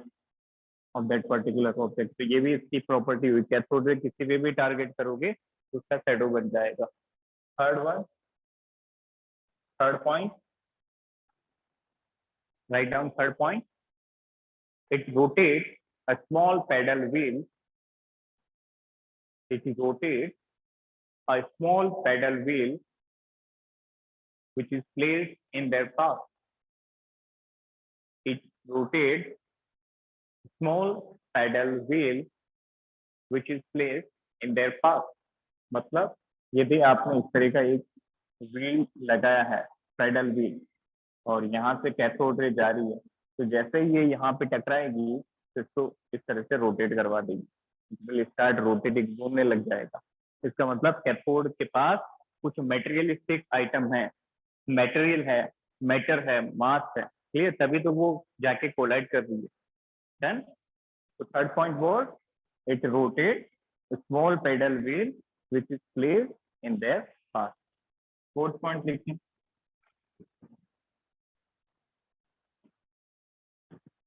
of that particular object. तो ये भी इसकी प्रॉपर्टी हुई, कैथोड रे किसी पे भी टारगेट करोगे तो उसका शैडो बन जाएगा। Third point, write down third point, it rotates a small paddle wheel. It rotates a small paddle wheel which is placed in their path. It rotates small paddle wheel which is placed in their path. मतलब यदि आपने इस तरह का एक wheel लगाया है, pedal wheel, और यहाँ से कैथोड रे जा रही है, तो जैसे ही ये यहाँ पे टकराएगी तो इसको इस तरह से रोटेट करवा देगी, विल स्टार्ट रोटेटिंग, घूमने लग जाएगा। इसका मतलब कैथोड के पास कुछ मेटेरियलिस्टिक आइटम है, मटेरियल है, मैटर है, मास है, क्लियर, तभी तो वो जाके कोलाइड कर रही है। डन। तो third point was it rotate small pedal wheel which is placed in their path. Fourth point लिखें,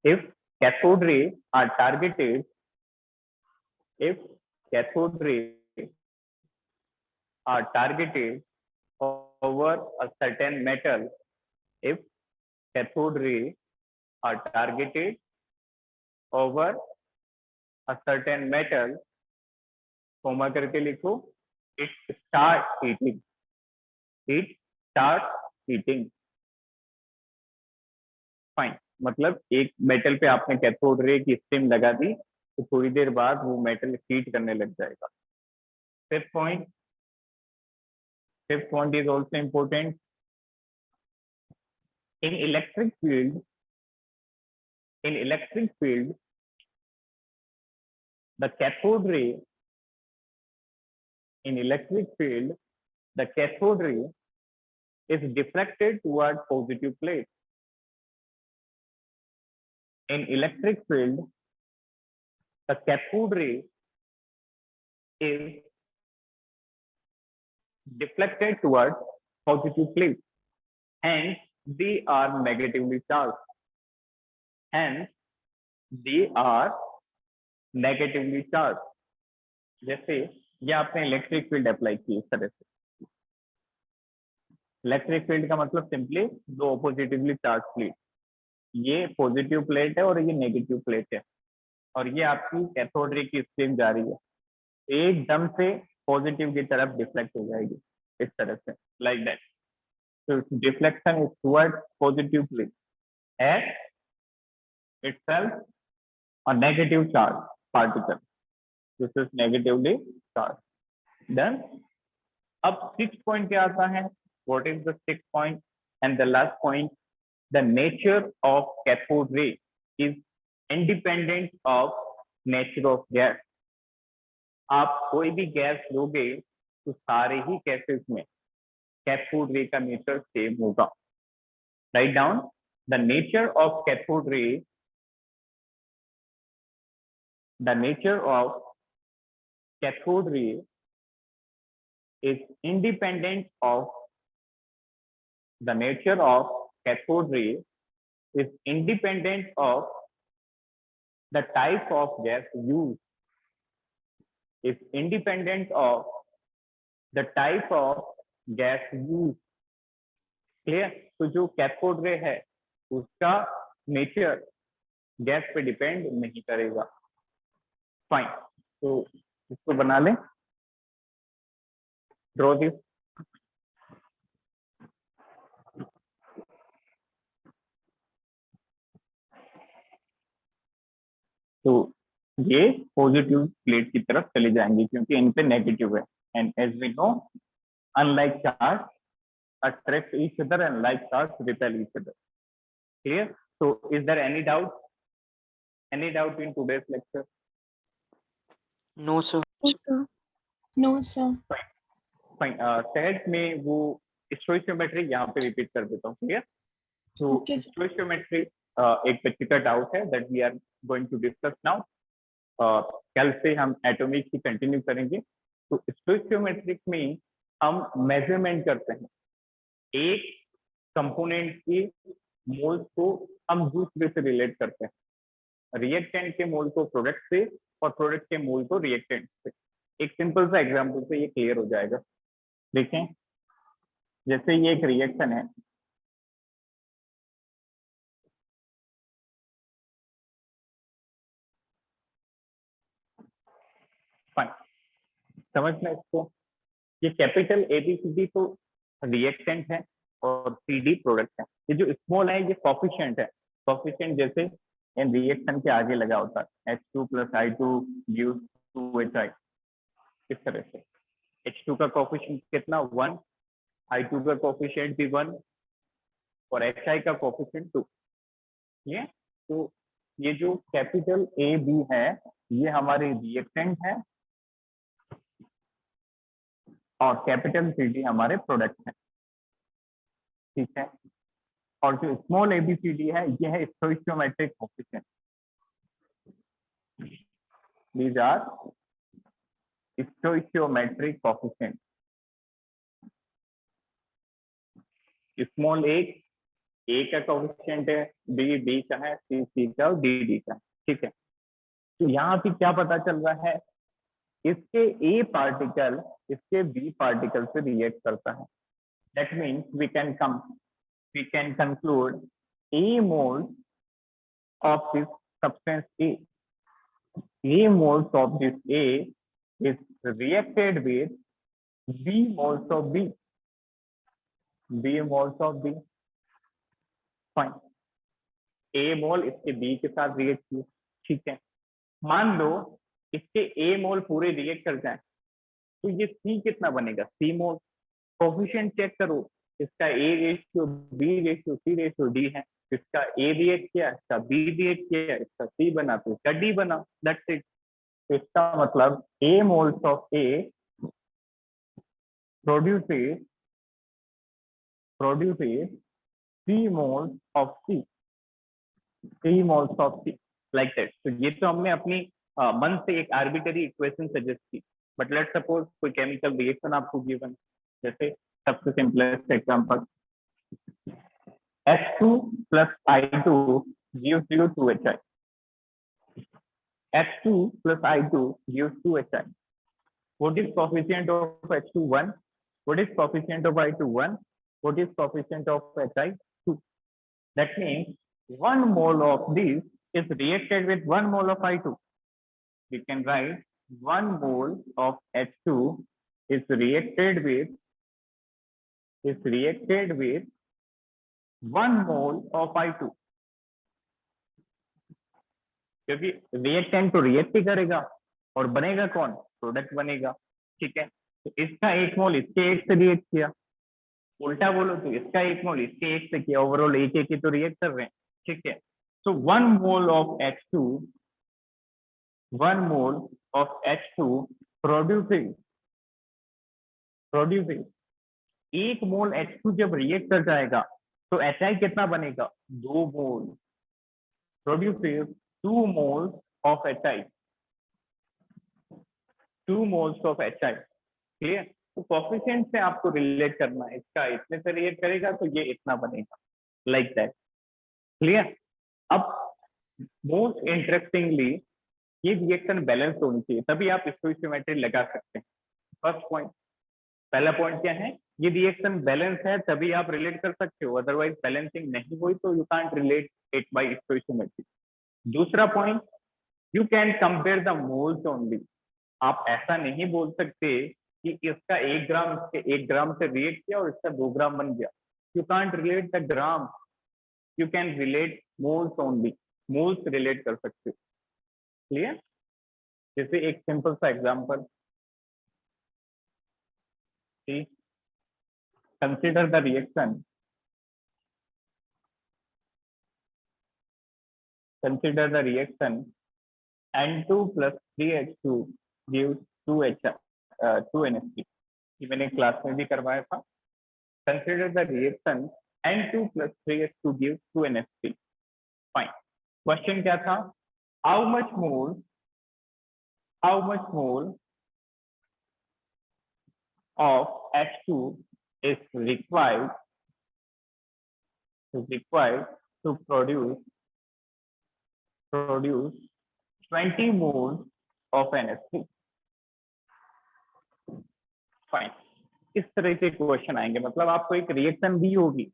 if cathode rays are targeted, if cathode rays are targeted over a certain metal, if cathode rays are targeted over a certain metal, comma करके लिखो, it start heating, it start heating. Fine, मतलब एक metal पे आपने cathode ray की stream लगा दी तो थोड़ी देर बाद वो मेटल हीट करने लग जाएगा। Fifth point is also important. In electric field the cathode ray, in electric field the cathode ray is diffracted toward positive plate. In electric field the cathode ray is deflected toward positive plate, hence they are negatively charged, hence they are negatively charged. जैसे ये आपने electric field apply की इस तरह से, electric field का मतलब simply दो ऑपोजिटिवली चार्ज प्लेट, ये पॉजिटिव प्लेट है और ये नेगेटिव प्लेट है, और ये आपकी कैथोड रे की स्ट्रीम जा रही है, एकदम से पॉजिटिव की तरफ डिफ्लेक्ट हो जाएगी इस तरह से, like that. So deflection is toward positive plate as itself a negative charge particle. This is negatively charged. Then अब 6th point क्या आता है? What is the 6th point and the last point? The nature of cathode ray is independent of nature of gas. आप कोई भी gas लोगे तो सारे ही केसेस में कैथोड रे का नेचर सेम होगा। Write down the nature of cathode रे, द नेचर ऑफ कैथोड रे is independent of, the nature of cathode ray is independent of the type of gas used, is independent of the type of gas used. Clear? तो जो cathode ray है उसका nature gas पे depend नहीं करेगा। Fine, तो इसको बना लें, ड्रॉ दिस। तो ये पॉजिटिव प्लेट की तरफ चले जाएंगे क्योंकि इन पे नेगेटिव है, and as we know unlike charge attract each other and like charge repel each other. Clear? So is there any doubt in today's lecture? No, sir. No, sir. No, sir. Fine. Set में वो stoichiometry यहाँ पे repeat कर देता हूँ। Clear? So Okay, sir. Stoichiometry एक बच्चे का डाउट है that we are going to discuss now. कल से हम एटॉमिक की कंटिन्यू करेंगे। तो स्टोइकियोमेट्रिक में हम मेजरमेंट करते हैं एक कंपोनेंट की मोल्स को हम दूसरे से रिलेट करते हैं, रिएक्टेंट के मोल को प्रोडक्ट से और प्रोडक्ट के मोल को रिएक्टेंट से। एक सिंपल सा एग्जांपल से ये क्लियर हो जाएगा। देखें, जैसे ये एक रिएक्शन है, फाइन, समझना इसको, ये कैपिटल ABCD तो रिएक्टेंट है और CD प्रोडक्ट है। ये जो स्मॉल है ये कॉफिशिएंट है, कॉफिशिएंट जैसे इन रिएक्शन के आगे लगा होता है, H2 + I2 gives 2HI, इस तरह से। H2 का कॉफिशिएंट कितना 1, I2 का कोफिशिएंट भी 1 और HI का कोफिशिएंट 2। ये तो ये जो कैपिटल ए बी है ये हमारे रिएक्टेंट है और कैपिटल CD हमारे प्रोडक्ट है, ठीक है। और जो स्मॉल ABCD है ये है stoichiometric coefficient. These are stoichiometric coefficient। Small a का कोफिशिएंट है, बी का है, सी का और डी का, ठीक है। तो यहाँ पे क्या पता चल रहा है, इसके ए पार्टिकल इसके बी पार्टिकल से रिएक्ट करता है। That means we can conclude A moles of this substance A moles of this A is reacted with B moles of B moles of B। Fine, A मोल इसके B के साथ react किए, ठीक है। मान लो इसके A मोल पूरे रिएक्ट कर जाए तो ये C कितना बनेगा, C मोल। कोफिशिएंट चेक करो, इसका A ratio B ratio C ratio D है, इसका A रिएक्ट किया, इसका B रिएक्ट किया, इसका C बना तो इसका D बना, दैट्स इट। इसका मतलब A moles of A produces C moles of C, like that। तो ये तो हमने अपनी मन से एक आर्बिटरी इक्वेशन सजेस्ट की, बट लेट सपोज कोई केमिकल रिएक्शन आपको गिवन, जैसे सबसे simplest example H2 plus I2 gives you 2HI। H2 plus I2 gives 2HI। What is coefficient of H2? 1. What is coefficient of I2? 1. What is coefficient of HI? 2. That means 1 mole of this is reacted with 1 mole of I2. We can write 1 mole of H2 is reacted with 1 mole of I2। क्योंकि reactant तो react ही करेगा और बनेगा कौन, product बनेगा, ठीक है। तो इसका एक मोल इसके एक से रिएक्ट किया, उल्टा बोलो तो इसका एक मोल इसके एक से किया, ओवरऑल एक ही तो रिएक्ट कर रहे हैं, ठीक है। सो 1 मोल ऑफ H2 प्रोड्यूसिंग एक मोल H2 जब रिएक्ट कर जाएगा तो HI कितना बनेगा, 2 mole, produces 2 moles of HI, 2 moles of HI, clear. तो कोफिशिएंट से आपको रिलेट करना है, इसका इतने से रिएक्ट करेगा तो ये इतना बनेगा, लाइक दैट, क्लियर। अब मोस्ट इंटरेस्टिंगली ये रिएक्शन बैलेंस होनी चाहिए, तभी आप स्टोइकियोमेट्री लगा सकते हैं। फर्स्ट पॉइंट, पहला पॉइंट क्या है, ये रिएक्शन बैलेंस है तभी आप रिलेट कर सकते हो, अदरवाइज बैलेंसिंग नहीं हुई तो you can't relate it by stoichiometry. दूसरा point, you can compare the moles only. आप ऐसा नहीं बोल सकते कि इसका 1 ग्राम इसके 1 ग्राम से रिएक्ट किया और इसका 2 ग्राम बन गया। You can't relate the gram, you can relate moles only, moles relate कर सकते हो, क्लियर। जैसे एक सिंपल सा example, consider the reaction, consider the reaction N2 plus 3H2 gives 2NH3। ये मैंने क्लास में भी करवाया था। Consider the reaction N2 plus 3H2 gives 2NH3। Fine। Question क्या था, how much mole of H2 is required to produce 20 moles of NH3। Fine, इस तरह के क्वेश्चन आएंगे, मतलब आपको एक रिएक्शन दी होगी,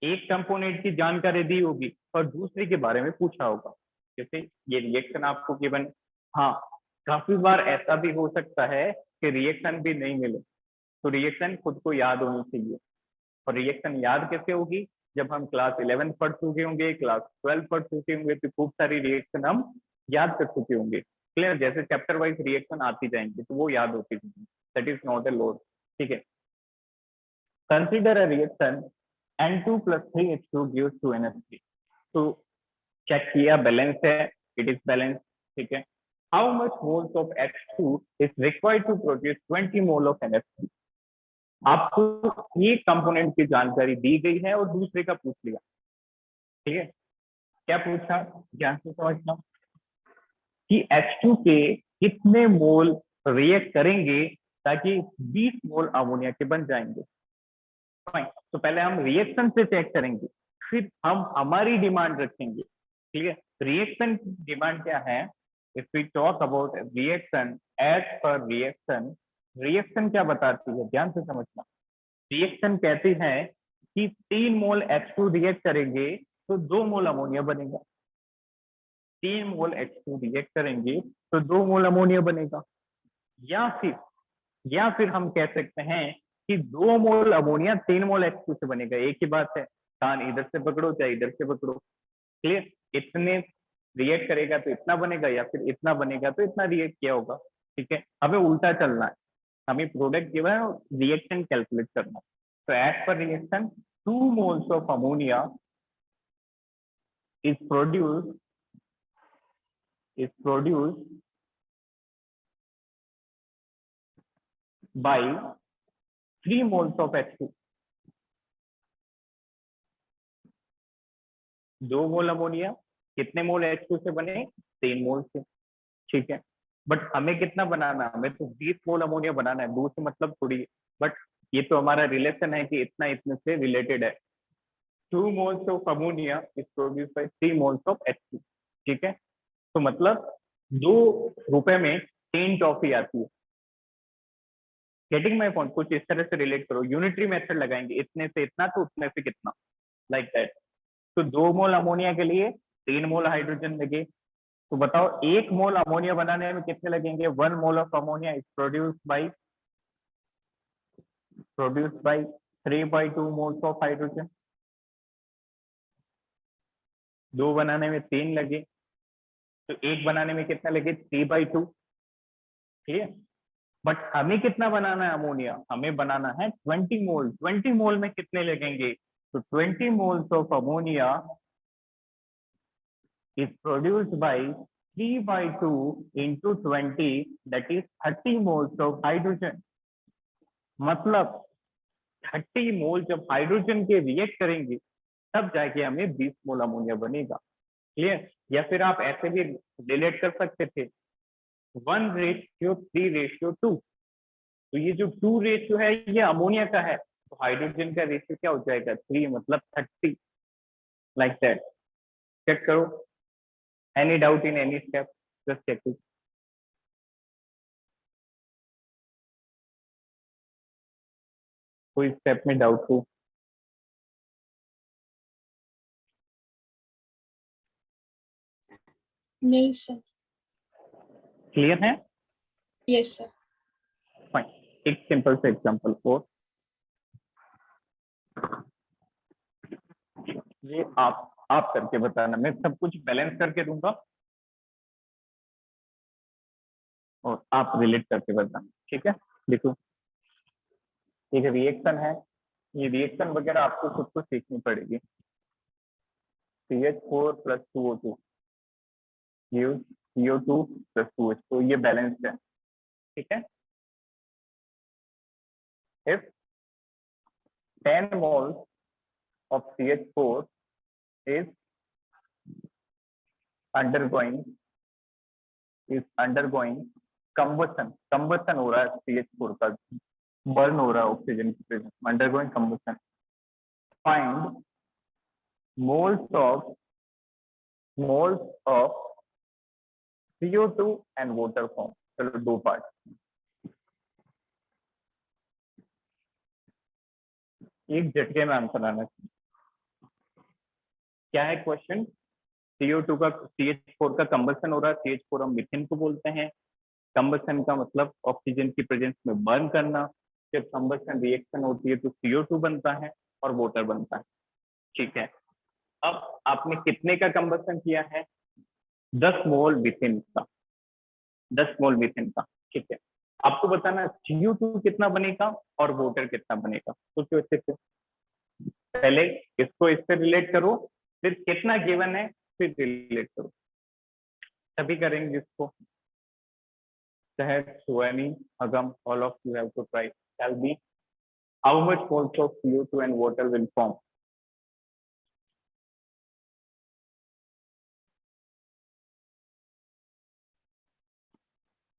एक कंपोनेंट की जानकारी दी होगी और दूसरे के बारे में पूछा होगा। जैसे ये रिएक्शन आपको गिवन, हाँ काफी बार ऐसा भी हो सकता है कि रिएक्शन भी नहीं मिले, तो रिएक्शन खुद को याद होनी चाहिए। और रिएक्शन याद कैसे होगी, जब हम क्लास 11 पढ़ चुके होंगे, क्लास 12 पढ़ चुके होंगे, तो खूब सारी रिएक्शन हम याद कर चुके होंगे, क्लियर। जैसे चैप्टर वाइज रिएक्शन आती जाएंगे तो वो याद होती जाएंगी, that is not a load, ठीक है। Consider a reaction N2 plus 3H2 gives 2NH3. तो चेक किया, बैलेंस है, इट इज बैलेंस, ठीक है। How much moles of H2 is required to produce 20 mole of NH3। आपको एक कंपोनेंट की जानकारी दी गई है और दूसरे का पूछ लिया, ठीक है। क्या पूछा, ध्यान से समझना कि H2 के कितने मोल रिएक्ट करेंगे ताकि 20 मोल अमोनिया के बन जाएंगे। तो पहले हम रिएक्शन से चेक करेंगे, फिर हम हमारी डिमांड रखेंगे, ठीक है। रिएक्शन डिमांड क्या है, if we talk about reaction, as per reaction, reaction क्या बताती है, ध्यान से समझना। रिएक्शन कहती है कि 3 मोल H2 रिएक्ट करेंगे तो 2 मोल अमोनिया बनेगा। 3 मोल H2 रिएक्ट करेंगे तो 2 मोल अमोनिया बनेगा। या फिर हम कह सकते हैं कि 2 मोल अमोनिया 3 मोल H2 से बनेगा। एक ही बात है, कान इधर से पकड़ो चाहे इधर से पकड़ो, क्लियर। इतने रिएक्ट करेगा तो इतना बनेगा, या फिर इतना बनेगा तो इतना रिएक्ट किया होगा, ठीक है। हमें उल्टा चलना है, हमें प्रोडक्ट जो है रिएक्शन कैलकुलेट करना है। तो as per reaction 2 moles of ammonia is produced by 3 moles of H2। 2 mole ammonia कितने मोल H2 से बने, 3 मोल से, ठीक है। बट हमें कितना बनाना है, हमें तो 20 मोल अमोनिया बनाना है, 2 से मतलब थोड़ी, बट ये तो हमारा रिलेशन है कि इतना इतने से रिलेटेड है। 2 moles of ammonia is produced by 3 moles of H2, ठीक है। तो मतलब 2 रुपए में 3 टॉफी आती है। गेटिंग माय पॉइंट, कुछ इस तरह से रिलेट करो, यूनिटरी मेथड लगाएंगे, इतने से इतना तो उतने से कितना, लाइक दैट। तो 2 मोल अमोनिया के लिए 3 मोल हाइड्रोजन लगे, तो बताओ 1 मोल अमोनिया बनाने में कितने लगेंगे। 1 mole of ammonia is produced by 3/2 moles of hydrogen. 2 बनाने में 3 लगे, तो 1 बनाने में कितना लगे, 3/2, ठीक है। बट हमें कितना बनाना है अमोनिया, हमें बनाना है 20 मोल। 20 मोल में कितने लगेंगे, तो 20 moles of ammonia is produced by 3/2 into 20, that is 30 moles of hydrogen। मतलब 30 मोल जब हाइड्रोजन के रिएक्ट करेंगे तब जाके हमें 20 मोल अमोनिया बनेगा, क्लियर। या फिर आप ऐसे भी रिलेट कर सकते थे, 1:3:2। तो ये जो 2 रेशियो है ये अमोनिया का है, तो हाइड्रोजन का रेशियो क्या हो जाएगा, 3, मतलब 30, लाइक दैट। चेक करो, any doubt in any step, just check it. कोई स्टेप में डाउट हो, नहीं सर। क्लियर है, यस सर। फाइन। एक सिंपल सा एग्जांपल को, ये आप करके बताना, मैं सब कुछ बैलेंस करके दूंगा और आप रिलेट करके बताना, ठीक है। देखो, एक रिएक्शन है, ये रिएक्शन वगैरह आपको खुद को सीखनी पड़ेगी। CH4 plus 2O2 gives CO2 plus 2H, तो ये बैलेंस्ड है, ठीक है। If 10 moles of CH4 is undergoing combustion हो रहा है, CH4 का बर्न हो रहा है ऑक्सीजन की प्रेजेंस में, undergoing combustion, find moles of CO2 and water form। चलो 2 पार्ट, एक झटके में आंसर आना चाहिए। क्या है क्वेश्चन, CO2 का CH4 का कंबशन हो रहा है, CH4 हम मीथेन को बोलते हैं। कंबशन का मतलब ऑक्सीजन की प्रेजेंस में बर्न करना। जब कंबशन रिएक्शन होती है तो CO2 बनता है और वाटर बनता है, ठीक है। अब आपने कितने का कंबशन किया है, 10 मोल मीथेन का, 10 मोल मीथेन का, ठीक है। आपको बताना CO2 कितना बनेगा और वाटर कितना बनेगा। सोचो अच्छे से, पहले इसको इससे रिलेट करो, फिर कितना गिवन है फिर रिलेट करो, तभी करेंगे इसको। Sahaj, Suwani, Agam, all of you have to try. Tell me how much moles of CO2 and water will form.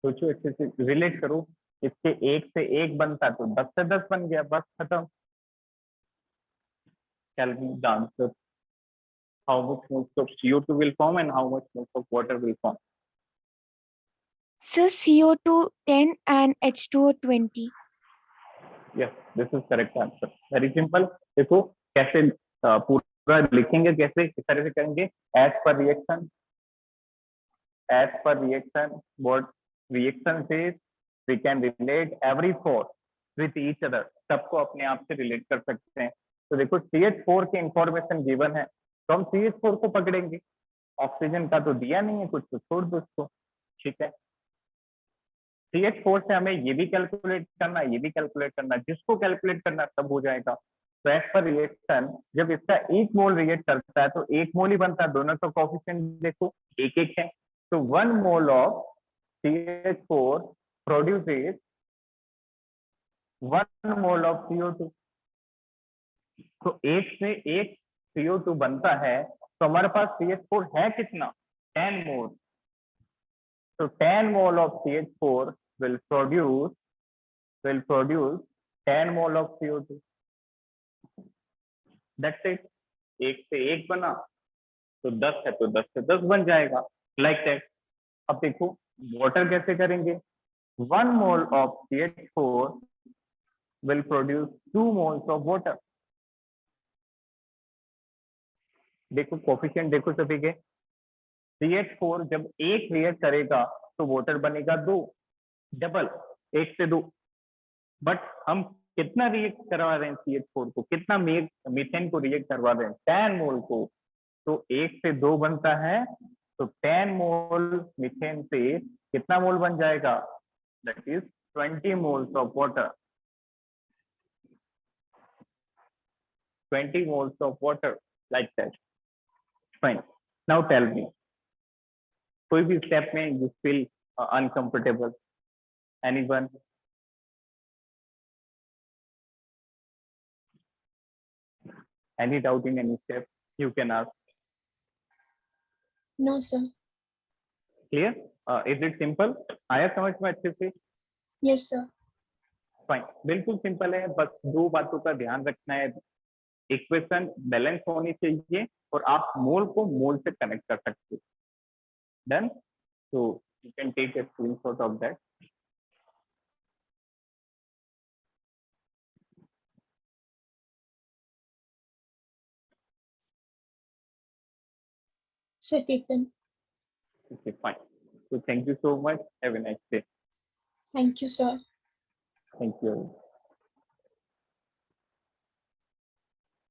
सोचो अच्छे से, रिलेट करो, इसके एक से एक बनता तो 10 से 10 बन गया, बस खत्म। Tell me the answer. How much moles of CO2 will form and how much moles of water will form? So CO2 10 and H2O 20. Yes, this is correct answer. Very simple. देखो कैसे पूरा लिखेंगे, कैसे इस तरह से करेंगे। As per reaction, what reaction says, we can relate every force with each other. सबको अपने आप से रिलेट कर सकते हैं। तो देखो CH4 की इंफॉर्मेशन गिवन है, तो हम CH4 को पकड़ेंगे। ऑक्सीजन का तो दिया नहीं है कुछ, तो छोड़ दो उसको, ठीक है। CH4 से हमें ये भी कैलकुलेट करना, ये भी कैलकुलेट करना, जिसको कैलकुलेट करना सब हो जाएगा। तो एज पर रिएक्शन, जब इसका 1 मोल रिएक्ट करता है तो 1 मोल ही बनता है, दोनों का कोएफिशिएंट देखो 1-1 है। तो 1 mole of CH4 produces 1 mole of CO2। तो 1 से 1 CO2 बनता है, तो हमारे पास CH4 है कितना, 10 मोल। So 10 mole of CH4 will produce 10 mole of CO2. That's it. 1 से 1 बना तो 10 है, तो 10 से 10 बन जाएगा, like that. अब देखो वाटर कैसे करेंगे। 1 mole of CH4 will produce 2 moles of water. देखो कोफिशिएंट देखो सभी के, CH4 जब 1 रिएक्ट करेगा तो वाटर बनेगा 2, डबल 1 से 2। बट हम कितना रिएक्ट करवा रहे हैं CH4 को, कितना मीथेन को रिएक्ट करवा रहे हैं, 10 मोल को। तो 1 से 2 बनता है, तो 10 मोल मीथेन से कितना मोल बन जाएगा, that is 20 moles of water. 20 moles of water, like that. Fine. Now tell me, कोई भी स्टेप में you feel uncomfortable? Anyone? Any doubt in any step? You can ask. No, sir. Clear? Is it simple? आया समझ में अच्छे से? Yes, sir. Fine, बिल्कुल simple है, बस 2 बातों का ध्यान रखना है। इक्वेशन बैलेंस होनी चाहिए और आप मोल को मोल से कनेक्ट कर सकते हो। Done? So you can take a screenshot of that. Sir, taken. Okay, fine. So thank you so much. Have a nice day. Thank you, sir. Thank you.